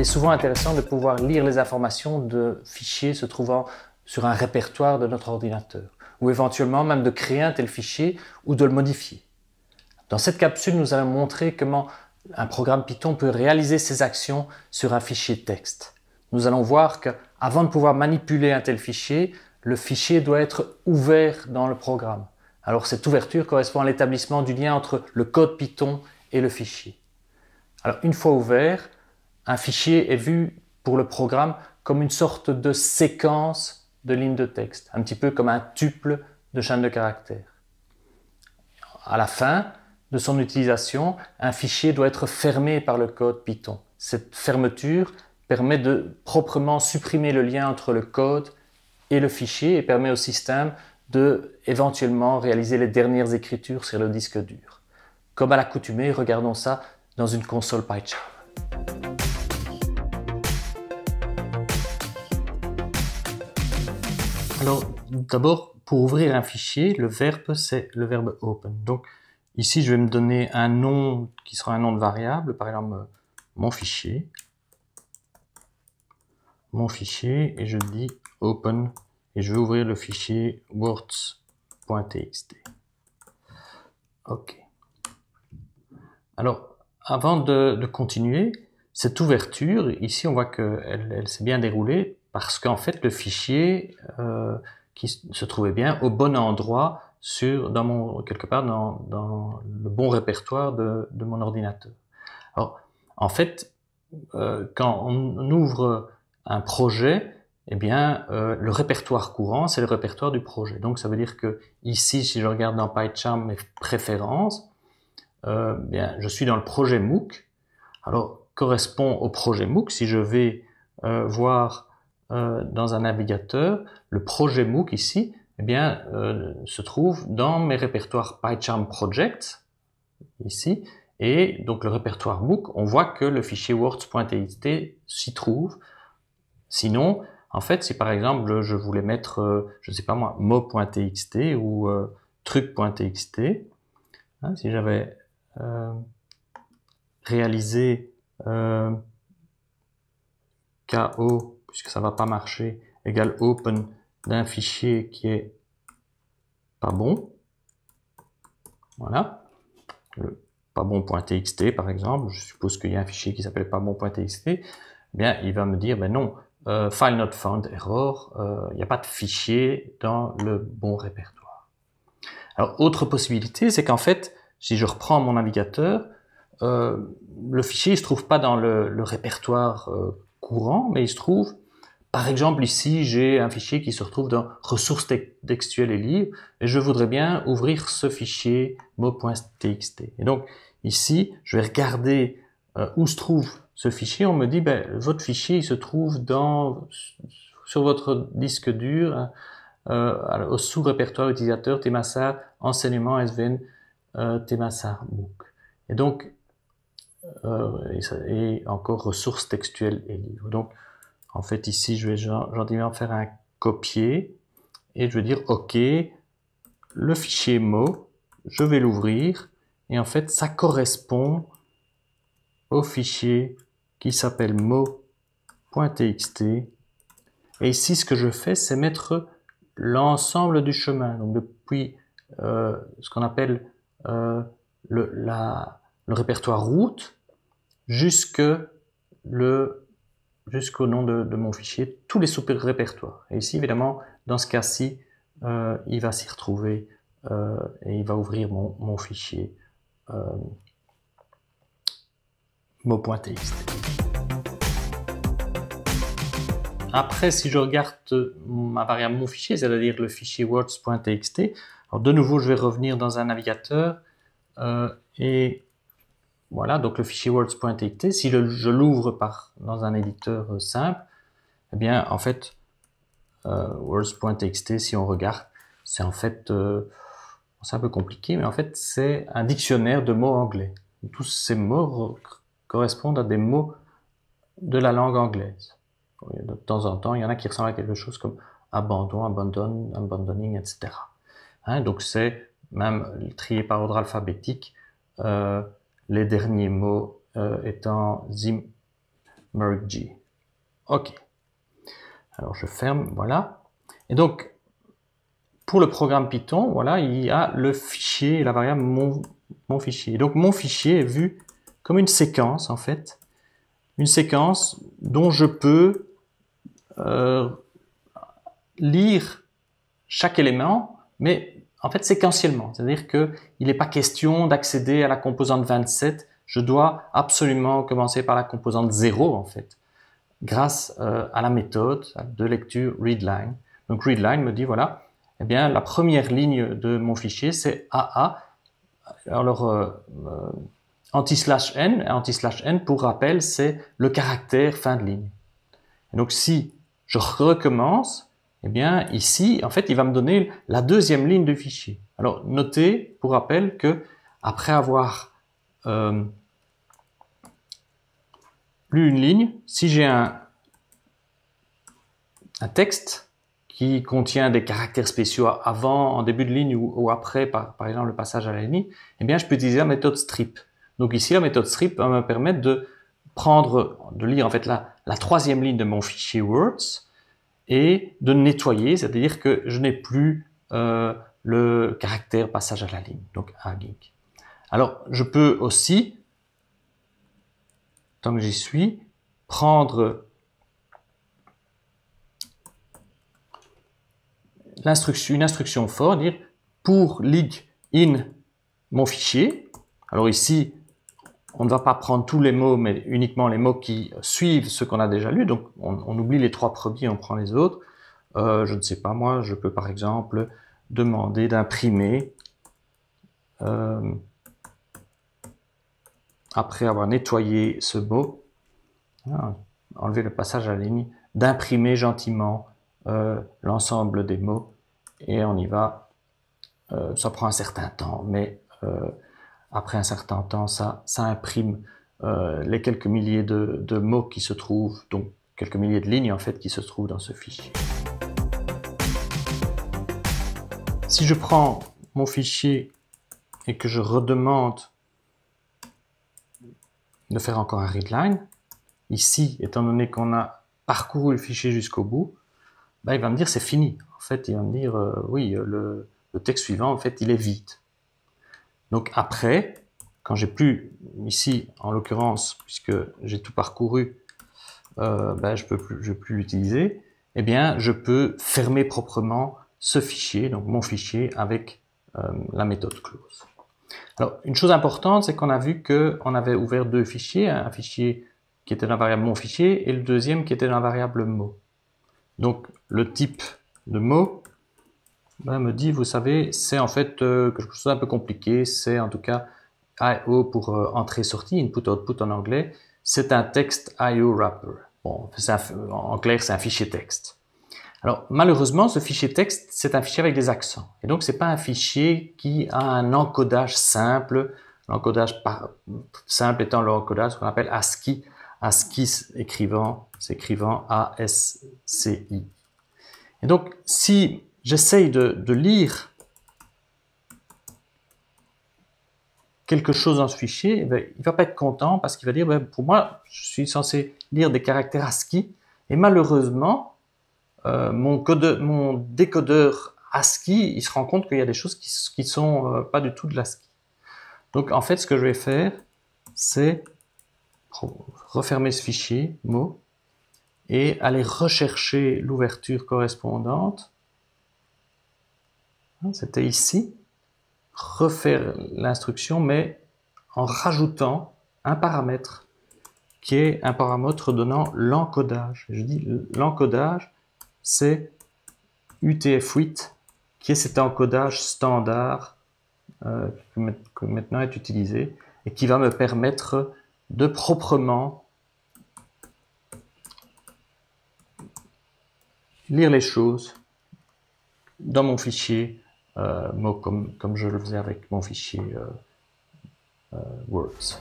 est souvent intéressant de pouvoir lire les informations de fichiers se trouvant sur un répertoire de notre ordinateur, ou éventuellement même de créer un tel fichier ou de le modifier. Dans cette capsule, nous allons montrer comment un programme Python peut réaliser ses actions sur un fichier texte. Nous allons voir qu'avant de pouvoir manipuler un tel fichier, le fichier doit être ouvert dans le programme. Alors cette ouverture correspond à l'établissement du lien entre le code Python et le fichier. Alors une fois ouvert, un fichier est vu pour le programme comme une sorte de séquence de lignes de texte, un petit peu comme un tuple de chaîne de caractères. À la fin de son utilisation, un fichier doit être fermé par le code Python. Cette fermeture permet de proprement supprimer le lien entre le code et le fichier et permet au système de éventuellement réaliser les dernières écritures sur le disque dur. Comme à l'accoutumée, regardons ça dans une console PyCharm. Alors, d'abord, pour ouvrir un fichier, le verbe, c'est le verbe open. Donc, ici, je vais me donner un nom qui sera un nom de variable, par exemple, mon fichier, et je dis open, et je vais ouvrir le fichier words.txt. OK. Alors, avant de continuer, cette ouverture, ici, on voit qu'elle s'est bien déroulée parce qu'en fait, le fichier qui se trouvait bien au bon endroit quelque part dans le bon répertoire de mon ordinateur. Alors, en fait, quand on ouvre un projet, eh bien, le répertoire courant, c'est le répertoire du projet. Donc, ça veut dire que ici, si je regarde dans PyCharm mes préférences, bien, je suis dans le projet MOOC. Alors, correspond au projet MOOC, si je vais voir dans un navigateur, le projet MOOC ici, eh bien, se trouve dans mes répertoires PyCharm Project, ici, et donc le répertoire MOOC, on voit que le fichier words.txt s'y trouve. Sinon, en fait, si par exemple je voulais mettre, je ne sais pas moi, mo.txt ou truc.txt, hein, si j'avais réalisé ko, puisque ça va pas marcher, égale open d'un fichier qui est pas bon, voilà, le pas bon.txt par exemple, je suppose qu'il y a un fichier qui s'appelle pas bon.txt, eh bien il va me dire ben non, file not found error, il n'y a pas de fichier dans le bon répertoire. Alors autre possibilité, c'est qu'en fait, si je reprends mon navigateur, le fichier il se trouve pas dans le répertoire courant, mais il se trouve, par exemple ici, j'ai un fichier qui se retrouve dans ressources textuelles et livres, et je voudrais bien ouvrir ce fichier mo.txt. Et donc ici, je vais regarder où se trouve ce fichier. On me dit, ben, votre fichier il se trouve sur votre disque dur, au sous-répertoire utilisateur Temassar enseignement SVN Temassar MOOC. Et donc et encore ressources textuelles et livres. Donc, en fait, ici, je vais gentiment faire un copier et je vais dire OK, le fichier mo, je vais l'ouvrir et en fait, ça correspond au fichier qui s'appelle mo.txt. Et ici, ce que je fais, c'est mettre l'ensemble du chemin. Donc, depuis ce qu'on appelle le répertoire route jusqu'au nom de mon fichier, tous les sous-répertoires. Et ici, évidemment, dans ce cas-ci, il va s'y retrouver et il va ouvrir mon fichier mo.txt. Après, si je regarde ma variable mon fichier, c'est-à-dire le fichier words.txt, alors de nouveau, je vais revenir dans un navigateur et voilà, donc le fichier words.txt, si je l'ouvre dans un éditeur simple, eh bien, en fait, words.txt, si on regarde, c'est en fait, c'est un peu compliqué, mais en fait, c'est un dictionnaire de mots anglais. Tous ces mots correspondent à des mots de la langue anglaise. De temps en temps, il y en a qui ressemblent à quelque chose comme abandon, abandon, abandoning, etc. Hein, donc, c'est même trié par ordre alphabétique, les derniers mots étant merge. OK. Alors je ferme, voilà. Et donc, pour le programme Python, voilà, il y a le fichier et la variable mon fichier. Donc mon fichier est vu comme une séquence, en fait. Une séquence dont je peux lire chaque élément, mais en fait séquentiellement. C'est-à-dire qu'il n'est pas question d'accéder à la composante 27. Je dois absolument commencer par la composante 0, en fait, grâce à la méthode de lecture readline. Donc readline me dit, voilà, eh bien, la première ligne de mon fichier, c'est AA. Alors, anti/n, pour rappel, c'est le caractère fin de ligne. Et donc, si je recommence, eh bien, ici, en fait, il va me donner la deuxième ligne de fichier. Alors, notez, pour rappel, que après avoir lu une ligne, si j'ai un texte qui contient des caractères spéciaux avant, en début de ligne ou après, par exemple, le passage à la ligne, eh bien, je peux utiliser la méthode strip. Donc ici, la méthode strip va me permettre de lire en fait la troisième ligne de mon fichier Words et de nettoyer, c'est-à-dire que je n'ai plus le caractère passage à la ligne, donc AGIG. Alors, je peux aussi, tant que j'y suis, prendre une instruction for, dire pour lig in mon fichier. Alors ici, on ne va pas prendre tous les mots, mais uniquement les mots qui suivent ce qu'on a déjà lu. Donc, on oublie les trois premiers, on prend les autres. Je ne sais pas, moi, je peux par exemple demander d'imprimer, après avoir nettoyé ce mot, enlever le passage à la ligne, d'imprimer gentiment l'ensemble des mots, et on y va. Ça prend un certain temps, mais après un certain temps, ça imprime les quelques milliers de mots qui se trouvent, donc quelques milliers de lignes en fait qui se trouvent dans ce fichier. Si je prends mon fichier et que je redemande de faire encore un readline, ici, étant donné qu'on a parcouru le fichier jusqu'au bout, ben, il va me dire c'est fini. En fait, il va me dire oui, le texte suivant, en fait, il est vide. Donc après, quand j'ai plus, ici, en l'occurrence, puisque j'ai tout parcouru, ben, je peux plus l'utiliser, eh bien, je peux fermer proprement ce fichier, donc mon fichier, avec la méthode close. Alors, une chose importante, c'est qu'on a vu qu'on avait ouvert deux fichiers, un fichier qui était dans la variable mon fichier et le deuxième qui était dans la variable mot. Donc, le type de mot ben, me dit, vous savez, c'est en fait quelque chose d'un peu compliqué, c'est en tout cas I/O pour entrée-sortie, input-output en anglais, c'est un texte I/O wrapper. Bon, en clair, c'est un fichier texte. Alors, malheureusement, ce fichier texte, c'est un fichier avec des accents. Et donc, c'est pas un fichier qui a un encodage simple. L'encodage simple étant l'encodage qu'on appelle ASCII. ASCII s'écrivant A-S-C-I. Et donc, si j'essaye de lire quelque chose dans ce fichier, eh bien, il va pas être content parce qu'il va dire, ben, pour moi, je suis censé lire des caractères ASCII. Et malheureusement, mon décodeur ASCII, il se rend compte qu'il y a des choses qui sont pas du tout de l'ASCII. Donc en fait, ce que je vais faire, c'est refermer ce fichier mot et aller rechercher l'ouverture correspondante. C'était ici. Refaire l'instruction, mais en rajoutant un paramètre qui est un paramètre donnant l'encodage. Je dis l'encodage, c'est UTF-8, qui est cet encodage standard qui maintenant est utilisé et qui va me permettre de proprement lire les choses dans mon fichier mot comme je le faisais avec mon fichier Words.